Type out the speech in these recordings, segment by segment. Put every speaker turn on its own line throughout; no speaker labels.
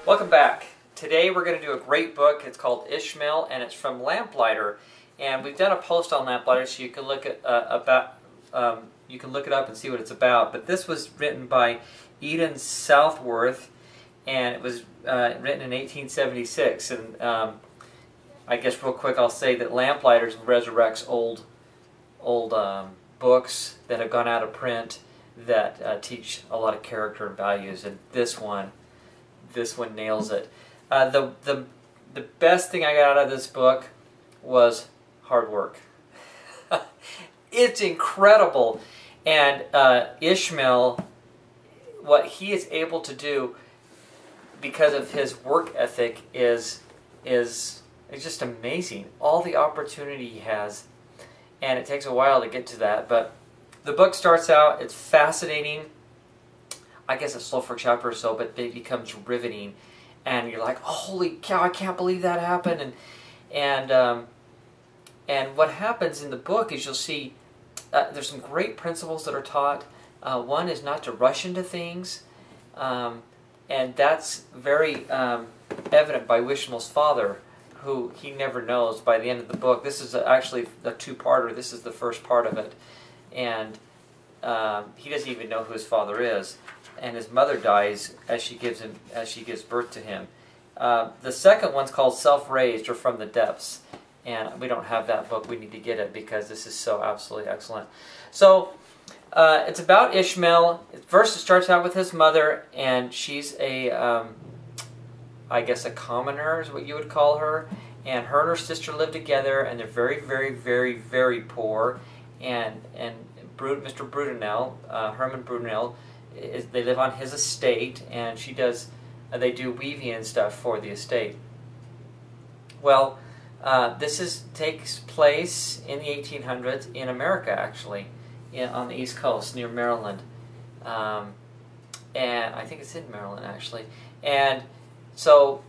Welcome back. Today we're going to do a great book. It's called Ishmael, and it's from Lamplighter. And we've done a post on Lamplighter, so you can look at you can look it up and see what it's about. But this was written by E.D.E.N. Southworth, and it was written in 1876. And I guess real quick I'll say that Lamplighter resurrects old books that have gone out of print that teach a lot of character and values, and this one nails it. The best thing I got out of this book was hard work. It's incredible. And Ishmael, what he is able to do because of his work ethic is just amazing. All the opportunity he has, and it takes a while to get to that, but the book starts out, it's fascinating. I guess it's slow for a chapter or so, but it becomes riveting, and you're like, oh, holy cow, I can't believe that happened. And what happens in the book is you'll see there's some great principles that are taught. One is not to rush into things, and that's very evident by Ishmael's father, who he never knows by the end of the book. This is actually a two-parter. This is the first part of it, and he doesn't even know who his father is. And his mother dies as she gives birth to him. The second one's called Self-Raised, or From the Depths, and we don't have that book. We need to get it because this is so absolutely excellent. So it's about Ishmael. First, it starts out with his mother, and she's I guess a commoner is what you would call her. And her her sister live together, and they're very, very, very, very poor. And Mr. Brudenell, Herman Brudenell, they live on his estate, and they do weaving and stuff for the estate. Well, this takes place in the 1800s in America, actually, on the East Coast near Maryland, and I think it's in Maryland actually. And so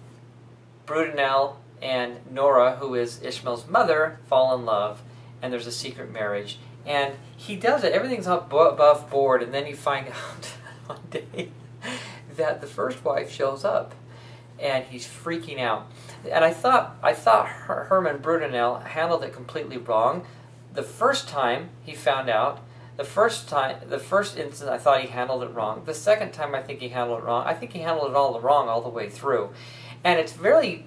Brudenell and Nora, who is Ishmael's mother, fall in love, and there's a secret marriage. And he does it. Everything's above board, and then you find out one day that the first wife shows up, and he's freaking out. And I thought Herman Brudenell handled it completely wrong. The first time he found out, the first instance, I thought he handled it wrong. The second time, I think he handled it wrong. I think he handled it all wrong all the way through, and it's very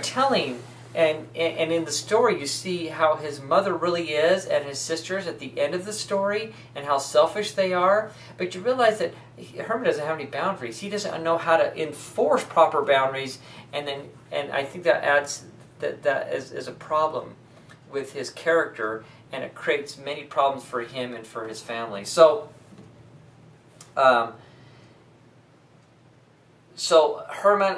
telling. And in the story, you see how his mother really is, and his sisters at the end of the story, and how selfish they are. But you realize that Herman doesn't have any boundaries. He doesn't know how to enforce proper boundaries, and I think that adds that is a problem with his character, and it creates many problems for him and for his family. So Herman,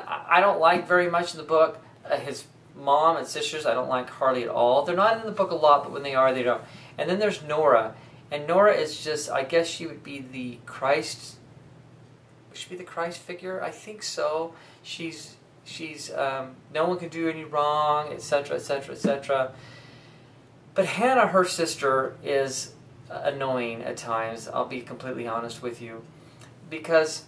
I don't like very much in the book. His mom and sisters I don't like hardly at all. They're not in the book a lot, but when they are, they don't. And then there's Nora, and Nora is just, I guess she would be the Christ. Would she be the Christ figure? I think so. She's no one can do any wrong, etc., etc., etc. But Hannah, her sister, is annoying at times. I'll be completely honest with you, because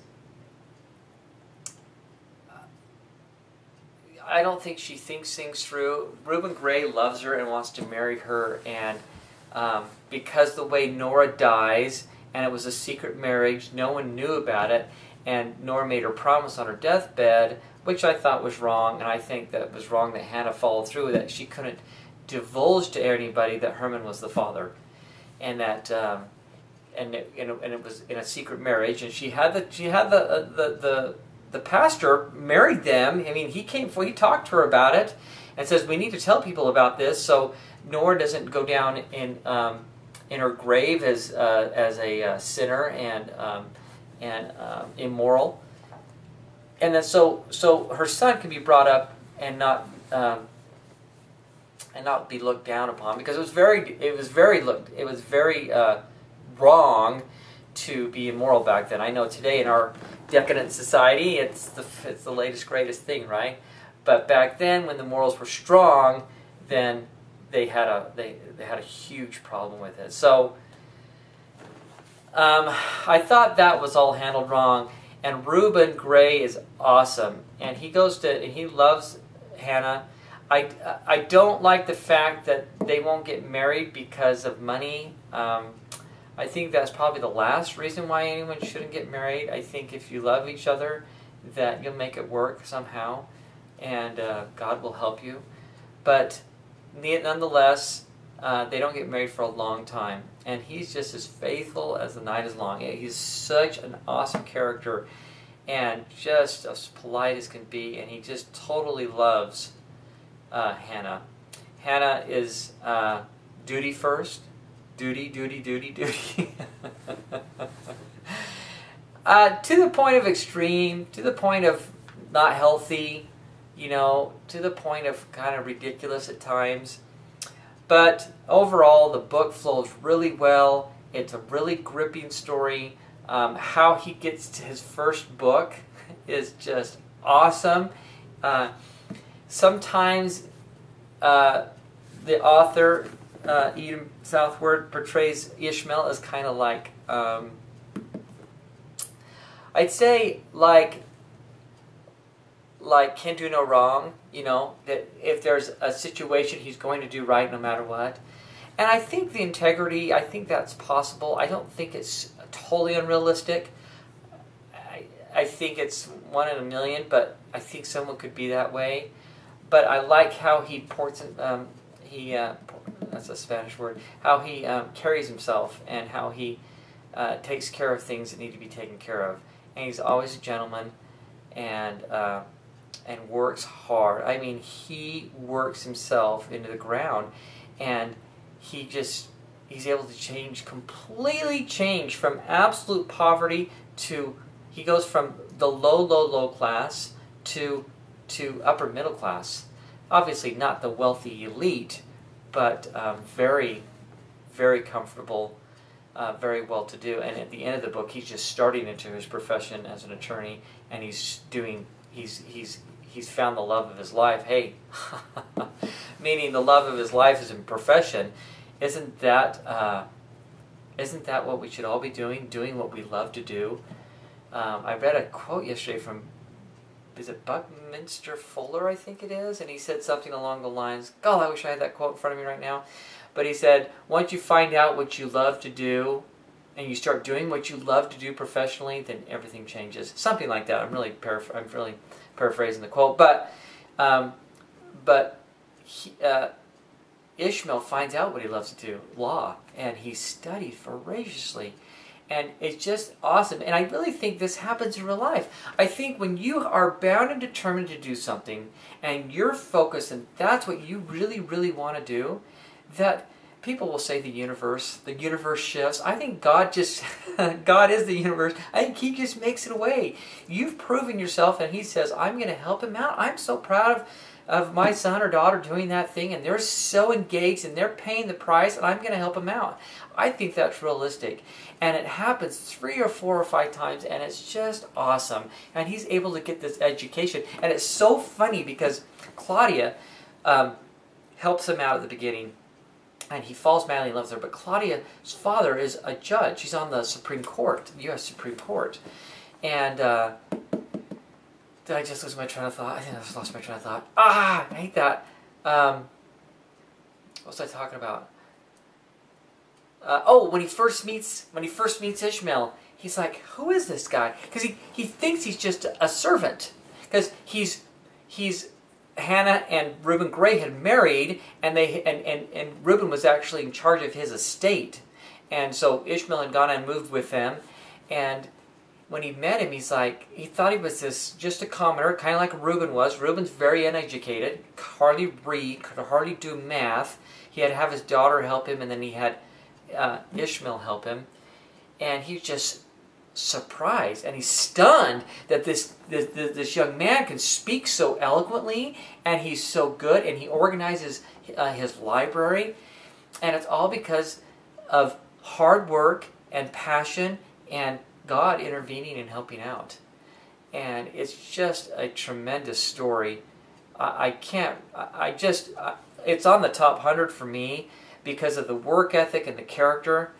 I don't think she thinks things through. Reuben Gray loves her and wants to marry her, and because the way Nora dies, and it was a secret marriage, no one knew about it, and Nora made her promise on her deathbed, which I thought was wrong, and I think that it was wrong that Hannah followed through, that she couldn't divulge to anybody that Herman was the father, and that and it was in a secret marriage, and she had the pastor married them. I mean, he talked to her about it and says, we need to tell people about this so Nora doesn't go down in her grave as a sinner and immoral. And then so her son can be brought up and not be looked down upon, because it was very wrong to be immoral back then. I know today in our decadent society, it's the latest greatest thing, right? But back then, when the morals were strong, then they had a huge problem with it. So I thought that was all handled wrong. And Reuben Gray is awesome, and he loves Hannah. I don't like the fact that they won't get married because of money. I think that's probably the last reason why anyone shouldn't get married. I think if you love each other, that you'll make it work somehow, and God will help you. But nonetheless, they don't get married for a long time. And he's just as faithful as the night is long. He's such an awesome character and just as polite as can be. And he just totally loves Hannah. Hannah is duty first. Duty, duty, duty, duty. To the point of extreme, to the point of not healthy, you know, to the point of kind of ridiculous at times. But overall, the book flows really well. It's a really gripping story. How he gets to his first book is just awesome. Sometimes the author, E.D.E.N. Southworth, portrays Ishmael as kind of like, I'd say like can do no wrong, you know, that if there's a situation he's going to do right no matter what. And I think the integrity, I think that's possible. I don't think it's totally unrealistic. I think it's 1 in a million, but I think someone could be that way. But I like how he that's a Spanish word, how he carries himself and how he takes care of things that need to be taken care of. And he's always a gentleman, and works hard. I mean, he works himself into the ground, and he's able to completely change from absolute poverty to, he goes from the low class to upper middle class. Obviously not the wealthy elite, but very, very comfortable, very well-to-do. And at the end of the book, he's just starting into his profession as an attorney, and he's found the love of his life. Hey, meaning the love of his life is in profession. Isn't that what we should all be doing? Doing what we love to do. I read a quote yesterday from, is it Buckminster Fuller, I think it is, and he said something along the lines, God, I wish I had that quote in front of me right now, but he said, once you find out what you love to do, and you start doing what you love to do professionally, then everything changes. Something like that. I'm really paraphrasing the quote, but Ishmael finds out what he loves to do, law, and he studied voraciously. And it's just awesome. And I really think this happens in real life. I think when you are bound and determined to do something, and you're focused, and that's what you really, really want to do, that people will say the universe shifts. I think God is the universe. I think He just makes it a way. You've proven yourself, and He says, I'm going to help him out. I'm so proud of my son or daughter doing that thing, and they're so engaged, and they're paying the price, and I'm going to help them out. I think that's realistic. And it happens 3 or 4 or 5 times, and it's just awesome. And he's able to get this education. And it's so funny because Claudia helps him out at the beginning, and he falls madly in love with her. But Claudia's father is a judge. He's on the Supreme Court, the U.S. Supreme Court. And did I just lose my train of thought? I think I just lost my train of thought. I hate that. What was I talking about? When he first meets Ishmael, he's like, "Who is this guy?" Because he thinks he's just a servant. Because he's Hannah and Reuben Gray had married, and Reuben was actually in charge of his estate, and so Ishmael had gone and moved with them. And when he met him, he's like, he thought he was just a commoner, kind of like Reuben was. Reuben's very uneducated, could hardly read, could hardly do math. He had to have his daughter help him, and then he had Ishmael help him, and he's just surprised and he's stunned that this young man can speak so eloquently, and he's so good, and he organizes his library, and it's all because of hard work and passion and God intervening and helping out. And it's just a tremendous story. It's on the top 100 for me, because of the work ethic and the character.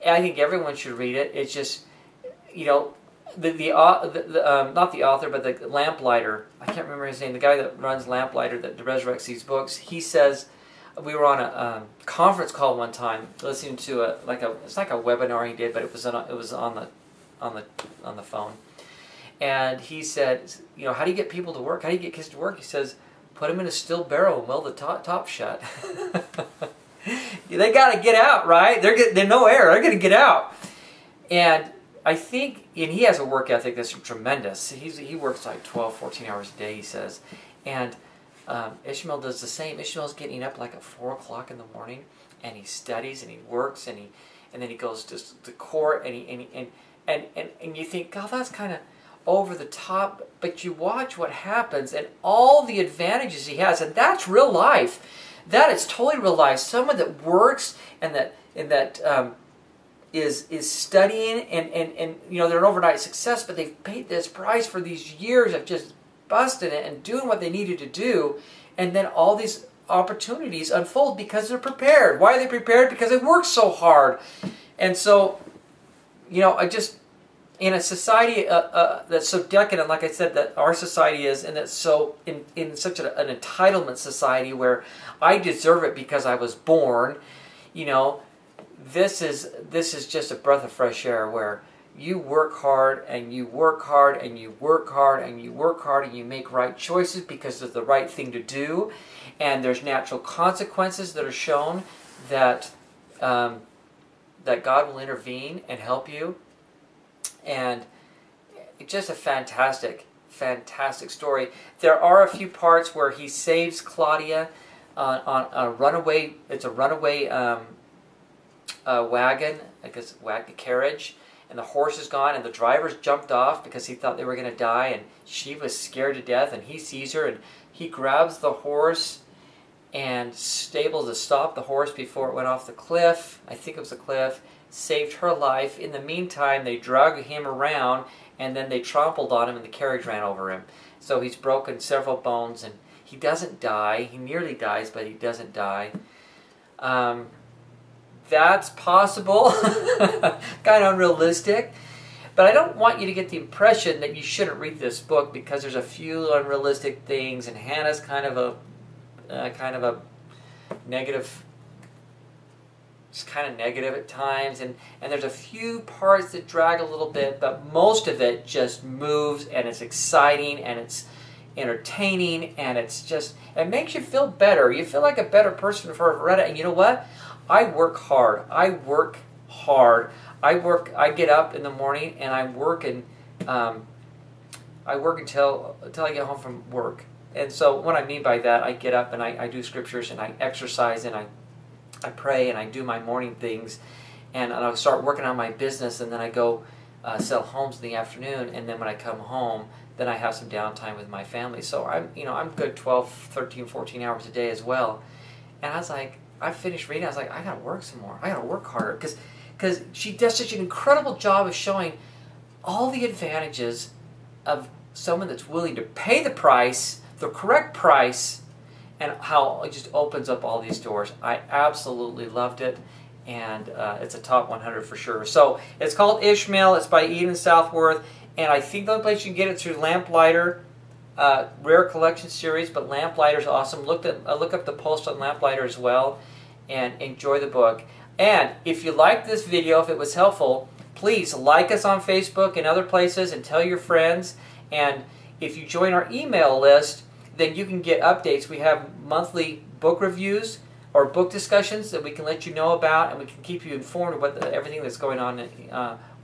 I think everyone should read it. It's just, not the author, but the Lamplighter. I can't remember his name. The guy that runs Lamplighter that resurrects these books. He says, we were on a conference call one time, listening to it's like a webinar he did, but it was on the phone. And he said, you know, how do you get people to work? How do you get kids to work? He says, put them in a steel barrel and weld the top shut. They got to get out, right? They're no air. They're going to get out. And I think, and he has a work ethic that's tremendous. He works like 12, 14 hours a day, he says. And Ishmael does the same. Ishmael's getting up like at 4 o'clock in the morning, and he studies and he works, and then he goes to court, and you think, God, that's kind of over the top. But you watch what happens and all the advantages he has, and that's real life. That is totally real life. Someone that works and that is studying and you know, they're an overnight success, but they've paid this price for these years of just busting it and doing what they needed to do, and then all these opportunities unfold because they're prepared. Why are they prepared? Because they work so hard. And so, you know, I just, in a society that's so decadent, like I said, that our society is, and that's so in such an entitlement society where I deserve it because I was born, you know, this is just a breath of fresh air where you work hard and you work hard and you work hard and you work hard and you make right choices because it's the right thing to do, and there's natural consequences that are shown that that God will intervene and help you. And it's just a fantastic story. There are a few parts where he saves Claudia on a runaway. It's a runaway wagon, I guess, carriage, and the horse is gone, and the driver's jumped off because he thought they were going to die, and she was scared to death, and he sees her, and he grabs the horse and able to stop the horse before it went off the cliff. I think it was a cliff. Saved her life. In the meantime, they drug him around, and then they trampled on him, and the carriage ran over him. So he's broken several bones, and he doesn't die. He nearly dies, but he doesn't die. That's possible. Kind of unrealistic. But I don't want you to get the impression that you shouldn't read this book because there's a few unrealistic things, and Hannah's kind of a negative. It's kind of negative at times, and there's a few parts that drag a little bit, but most of it just moves, and it's exciting, and it's entertaining, and it makes you feel better. You feel like a better person for read it. And you know what? I work hard. I get up in the morning and I work until I get home from work. And so what I mean by that, I get up and I do scriptures and I exercise and I pray and I do my morning things, and I'll start working on my business, and then I go sell homes in the afternoon, and then when I come home, then I have some downtime with my family. So I'm good 12, 13, 14 hours a day as well. And I was like, I finished reading, I was like, I gotta work some more. I gotta work harder, because she does such an incredible job of showing all the advantages of someone that's willing to pay the price, the correct price, and how it just opens up all these doors. I absolutely loved it, and it's a top 100 for sure. So it's called Ishmael. It's by E.D.E.N. Southworth, and I think the only place you can get it through Lamplighter, rare collection series. But Lamplighter's awesome. Look up the post on Lamplighter as well, and enjoy the book. And if you liked this video, if it was helpful, please like us on Facebook and other places, and tell your friends. And if you join our email list, then you can get updates. We have monthly book reviews or book discussions that we can let you know about, and we can keep you informed of everything that's going on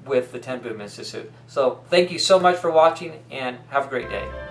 with the Ten Boom Institute. So thank you so much for watching, and have a great day.